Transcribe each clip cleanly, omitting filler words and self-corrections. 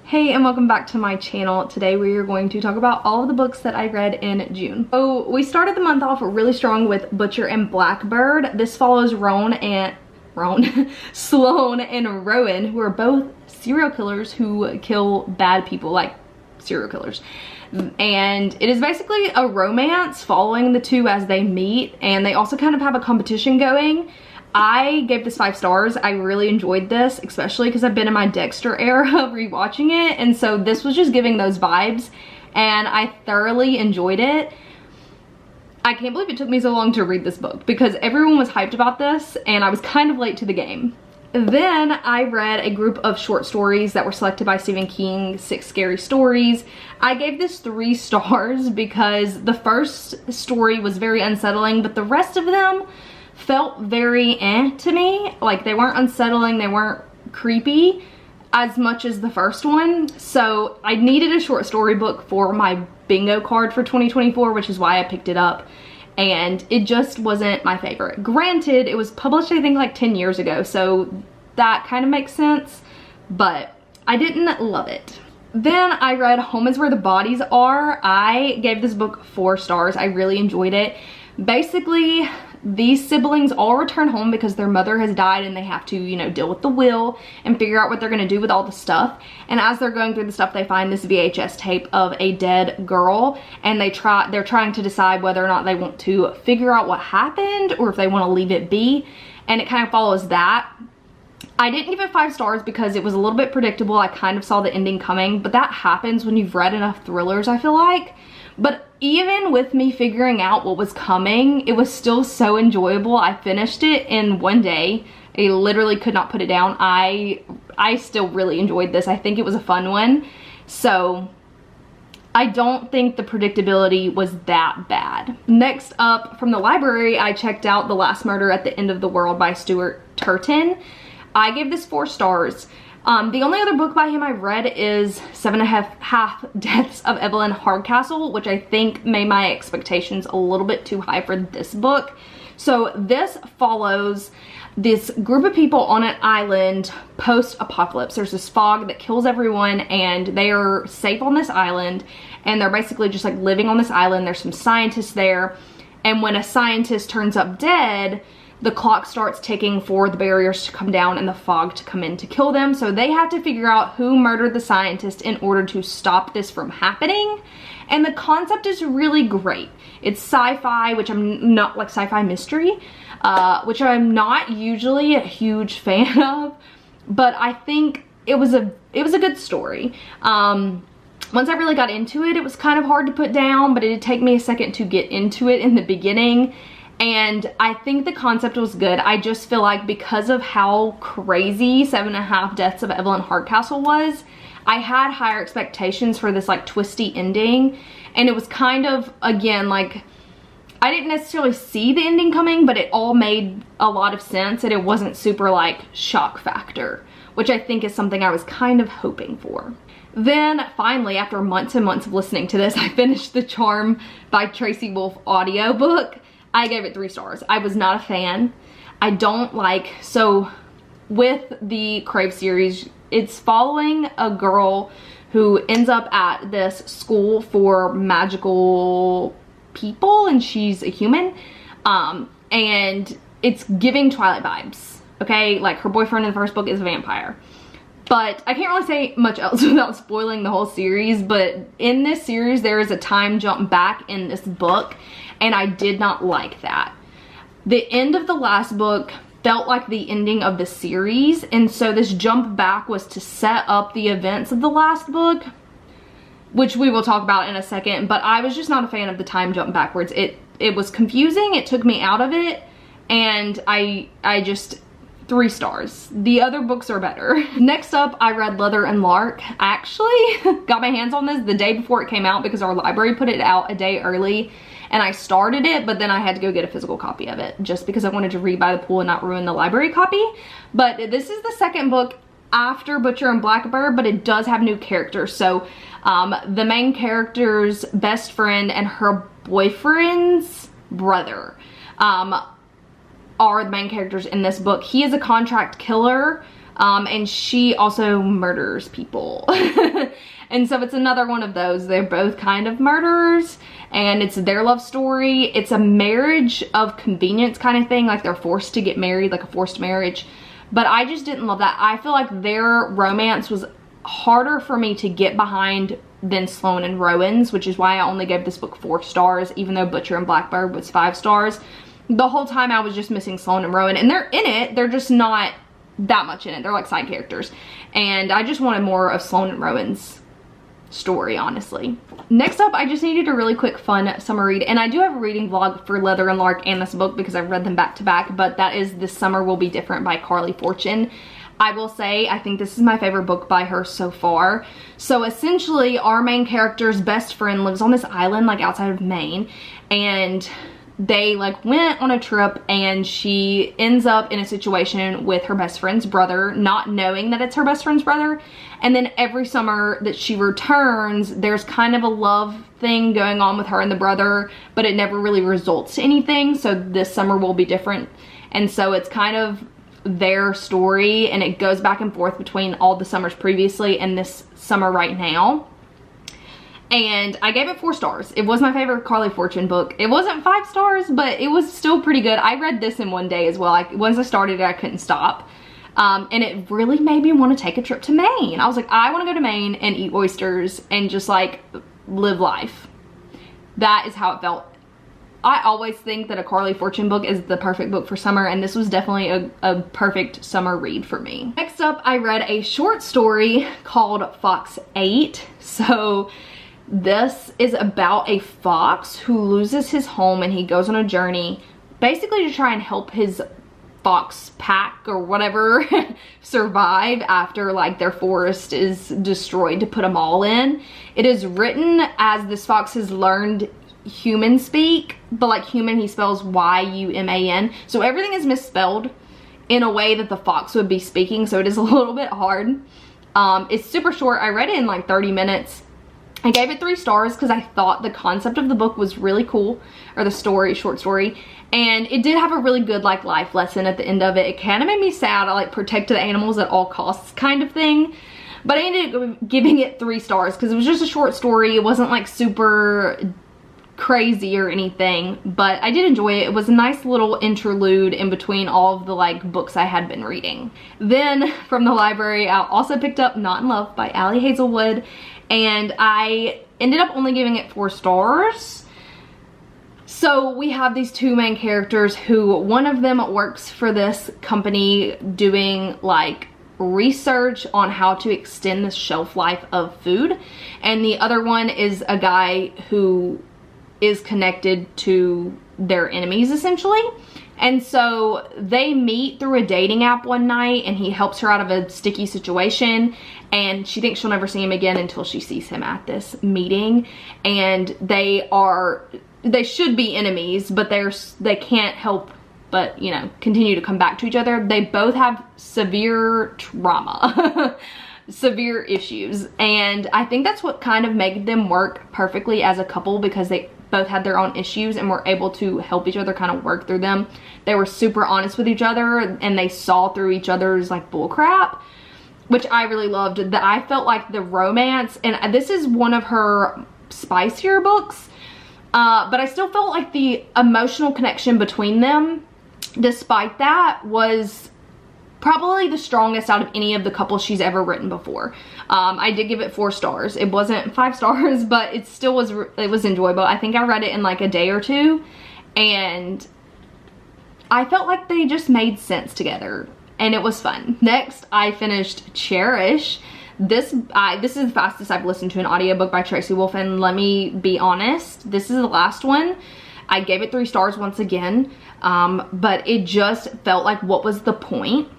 Hey and welcome back to my channel. Today we are going to talk about all of the books that I read in June. So we started the month off really strong with Butcher and Blackbird. This follows Sloane and Rowan, who are both serial killers who kill bad people, like serial killers. And it is basically a romance following the two as they meet, and they also kind of have a competition going. I gave this 5 stars. I really enjoyed this, especially because I've been in my Dexter era rewatching it, and so this was just giving those vibes, and I thoroughly enjoyed it. I can't believe it took me so long to read this book because everyone was hyped about this and I was kind of late to the game. Then I read a group of short stories that were selected by Stephen King, 6 Scary Stories. I gave this 3 stars because the first story was very unsettling, but the rest of them felt very to me. Like, they weren't unsettling, they weren't creepy as much as the first one. So I needed a short story book for my bingo card for 2024, which is why I picked it up. And it just wasn't my favorite. Granted, it was published I think like 10 years ago, so that kind of makes sense, but I didn't love it. Then I read Home is Where the Bodies Are. I gave this book 4 stars. I really enjoyed it. Basically, these siblings all return home because their mother has died and they have to, you know, deal with the will and figure out what they're gonna do with all the stuff. And as they're going through the stuff, they find this VHS tape of a dead girl, and they're trying to decide whether or not they want to figure out what happened or if they want to leave it be. And it kind of follows that. I didn't give it 5 stars because it was a little bit predictable. I kind of saw the ending coming, but that happens when you've read enough thrillers, I feel like. But even with me figuring out what was coming, it was still so enjoyable. I finished it in one day. I literally could not put it down. I still really enjoyed this. I think it was a fun one. So I don't think the predictability was that bad. Next up, from the library, I checked out The Last Murder at the End of the World by Stuart Turton. I gave this 4 stars. The only other book by him I've read is 7.5 Deaths of Evelyn Hardcastle, which I think made my expectations a little bit too high for this book. So this follows this group of people on an island post-apocalypse. There's this fog that kills everyone and they are safe on this island, and they're basically just like living on this island. There's some scientists there, and when a scientist turns up dead, the clock starts ticking for the barriers to come down and the fog to come in to kill them. So they have to figure out who murdered the scientist in order to stop this from happening. And the concept is really great. It's sci-fi, which I'm not, like sci-fi mystery, which I'm not usually a huge fan of, but I think it was a good story. Once I really got into it, it was kind of hard to put down, but it did take me a second to get into it in the beginning. And I think the concept was good. I just feel like because of how crazy 7.5 Deaths of Evelyn Hardcastle was, I had higher expectations for this like twisty ending. And it was kind of, again, like, I didn't necessarily see the ending coming, but it all made a lot of sense, and it wasn't super like shock factor, which I think is something I was kind of hoping for. Then finally, after months and months of listening to this, I finished The Charm by Tracy Wolff audiobook. I gave it 3 stars. I was not a fan. I don't like, so with the Crave series, it's following a girl who ends up at this school for magical people, and she's a human, and it's giving Twilight vibes, okay? Like, her boyfriend in the first book is a vampire. But I can't really say much else without spoiling the whole series, but in this series there is a time jump back in this book, and I did not like that. The end of the last book felt like the ending of the series, and so this jump back was to set up the events of the last book, which we will talk about in a second, but I was just not a fan of the time jump backwards. It was confusing, it took me out of it, and I just 3 stars. The other books are better. Next up, I read Leather and Lark. I actually got my hands on this the day before it came out because our library put it out a day early, and I started it, but then I had to go get a physical copy of it just because I wanted to read by the pool and not ruin the library copy. But this is the second book after Butcher and Blackbird, but it does have new characters. So the main character's best friend and her boyfriend's brother are the main characters in this book. He is a contract killer And she also murders people. And so it's another one of those. They're both kind of murderers, and it's their love story. It's a marriage of convenience kind of thing, like they're forced to get married, like a forced marriage. But I just didn't love that. I feel like their romance was harder for me to get behind than Sloane and Rowan's, which is why I only gave this book 4 stars, even though Butcher and Blackbird was 5 stars. The whole time I was just missing Sloane and Rowan, and they're in it, they're just not that much in it. They're like side characters, and I just wanted more of Sloane and Rowan's story, honestly. Next up, I just needed a really quick fun summer read, and I do have a reading vlog for Leather and Lark and this book because I've read them back to back, but that is This Summer Will Be Different by Carly Fortune. I will say, I think this is my favorite book by her so far. So essentially, our main character's best friend lives on this island like outside of Maine, and they like went on a trip, and she ends up in a situation with her best friend's brother, not knowing that it's her best friend's brother. And then every summer that she returns, there's kind of a love thing going on with her and the brother, but it never really results to anything. So this summer will be different. And so it's kind of their story, and it goes back and forth between all the summers previously and this summer right now. And I gave it 4 stars. It was my favorite Carly Fortune book. It wasn't 5 stars, but it was still pretty good. I read this in one day as well. Once I started it, I couldn't stop. And it really made me want to take a trip to Maine. I was like, I want to go to Maine and eat oysters and just like live life. That is how it felt. I always think that a Carly Fortune book is the perfect book for summer, and this was definitely a perfect summer read for me. Next up, I read a short story called Fox 8. So this is about a fox who loses his home, and he goes on a journey basically to try and help his fox pack or whatever survive after like their forest is destroyed to put them all in. It is written as this fox has learned human speak, but like human he spells Y-U-M-A-N, so everything is misspelled in a way that the fox would be speaking, so it is a little bit hard. It's super short. I read it in like 30 minutes. I gave it 3 stars because I thought the concept of the book was really cool, or the story, short story, and it did have a really good like life lesson at the end of it. It kind of made me sad. I like protect the animals at all costs kind of thing, but I ended up giving it 3 stars because it was just a short story. It wasn't like super crazy or anything, but I did enjoy it. It was a nice little interlude in between all of the like books I had been reading. Then from the library, I also picked up Not in Love by Ali Hazelwood, and I ended up only giving it 4 stars. So we have these 2 main characters who, one of them works for this company doing like research on how to extend the shelf life of food, and the other one is a guy who is connected to their enemies essentially. And so they meet through a dating app one night, and he helps her out of a sticky situation, and she thinks she'll never see him again until she sees him at this meeting. And they should be enemies, but they can't help but, you know, continue to come back to each other. They both have severe trauma. Severe issues, and I think that's what kind of made them work perfectly as a couple, because they both had their own issues and were able to help each other kind of work through them. They were super honest with each other, and they saw through each other's like bullcrap, which I really loved. That I felt like the romance, and this is one of her spicier books, but I still felt like the emotional connection between them, despite that, was probably the strongest out of any of the couples she's ever written before. I did give it 4 stars. It wasn't 5 stars, but it still was, it was enjoyable. I think I read it in like a day or 2, and I felt like they just made sense together, and it was fun. Next, I finished Cherish. This is the fastest I've listened to an audiobook by Tracy Wolf, and let me be honest, this is the last one. I gave it 3 stars once again, but it just felt like, what was the point?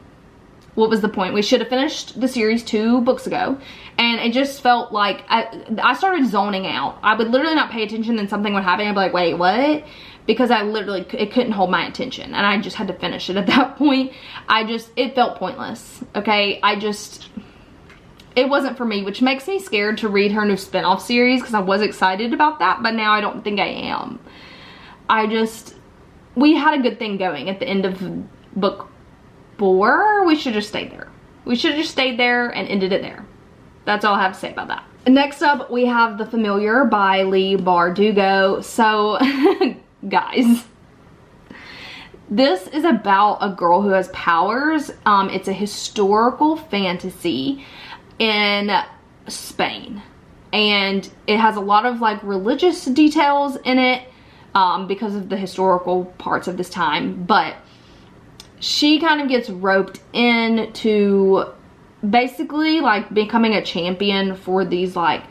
What was the point? We should have finished the series 2 books ago, and it just felt like I started zoning out. I would literally not pay attention, and something would happen. I'd be like, wait, what? Because it couldn't hold my attention, and I just had to finish it at that point. It felt pointless, okay? It wasn't for me, which makes me scared to read her new spinoff series, because I was excited about that, but now I don't think I am. We had a good thing going at the end of book 4. We should just stay there. We should have just stayed there and ended it there. That's all I have to say about that. Next up, we have The Familiar by Leigh Bardugo. So, guys, this is about a girl who has powers. It's a historical fantasy in Spain. And it has a lot of like religious details in it because of the historical parts of this time. But she kind of gets roped into basically like becoming a champion for these like,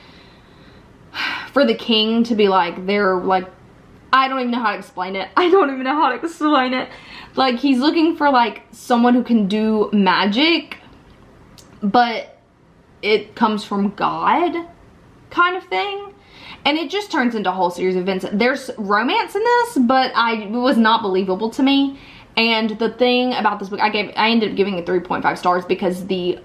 for the king to be like, they're like, I don't even know how to explain it. Like, he's looking for like someone who can do magic, but it comes from God kind of thing. And it just turns into a whole series of events. There's romance in this, but it was not believable to me. And the thing about this book, I ended up giving it 3.5 stars because the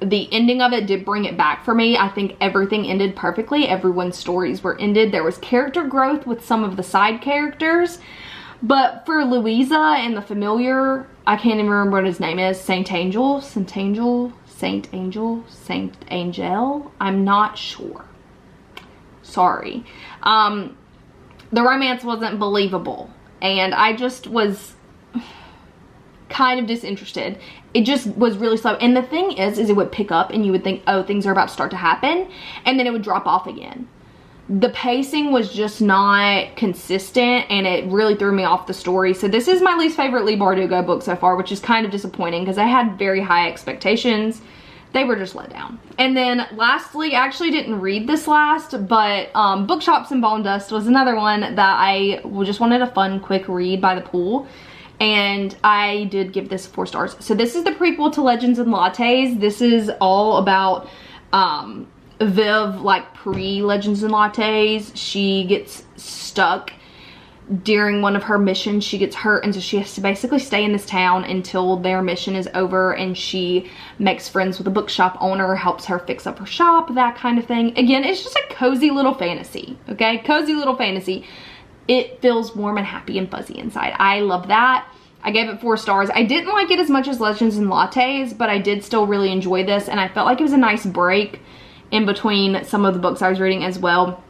ending of it did bring it back for me. I think everything ended perfectly. Everyone's stories were ended. There was character growth with some of the side characters. But for Louisa and The Familiar, I can't even remember what his name is. Saint Angel? I'm not sure. Sorry. The romance wasn't believable. And I just was kind of disinterested. It just was really slow. And the thing is it would pick up and you would think, oh, things are about to start to happen. And then it would drop off again. The pacing was just not consistent and it really threw me off the story. So this is my least favorite Leigh Bardugo book so far, which is kind of disappointing because I had very high expectations. They were just let down. And then lastly, I actually didn't read this last, but Bookshops and Bone Dust was another one that I just wanted a fun, quick read by the pool. And I did give this 4 stars. So this is the prequel to Legends and Lattes. This is all about Viv, like pre-Legends and Lattes. She gets stuck during one of her missions. She gets hurt, and so she has to basically stay in this town until their mission is over, and she makes friends with a bookshop owner, helps her fix up her shop, that kind of thing. Again, it's just a cozy little fantasy, okay? Cozy little fantasy. It feels warm and happy and fuzzy inside. I love that. I gave it 4 stars. I didn't like it as much as Legends and Lattes, but I did still really enjoy this, and I felt like it was a nice break in between some of the books I was reading as well,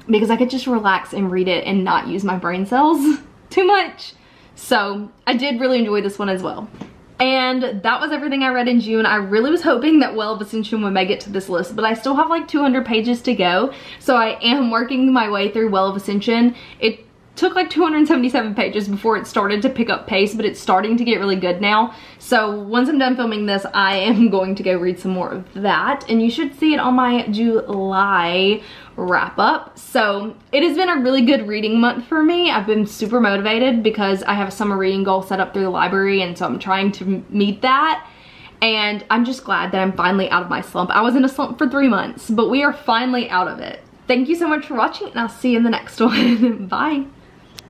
because I could just relax and read it and not use my brain cells too much. So I did really enjoy this one as well. And that was everything I read in June. I really was hoping that Well of Ascension would make it to this list, but I still have like 200 pages to go. So I am working my way through Well of Ascension. It took like 277 pages before it started to pick up pace, but it's starting to get really good now. So once I'm done filming this, I am going to go read some more of that, and you should see it on my July wrap up. So it has been a really good reading month for me. I've been super motivated because I have a summer reading goal set up through the library, and so I'm trying to meet that. And I'm just glad that I'm finally out of my slump. I was in a slump for 3 months, but we are finally out of it. Thank you so much for watching, and I'll see you in the next one. Bye.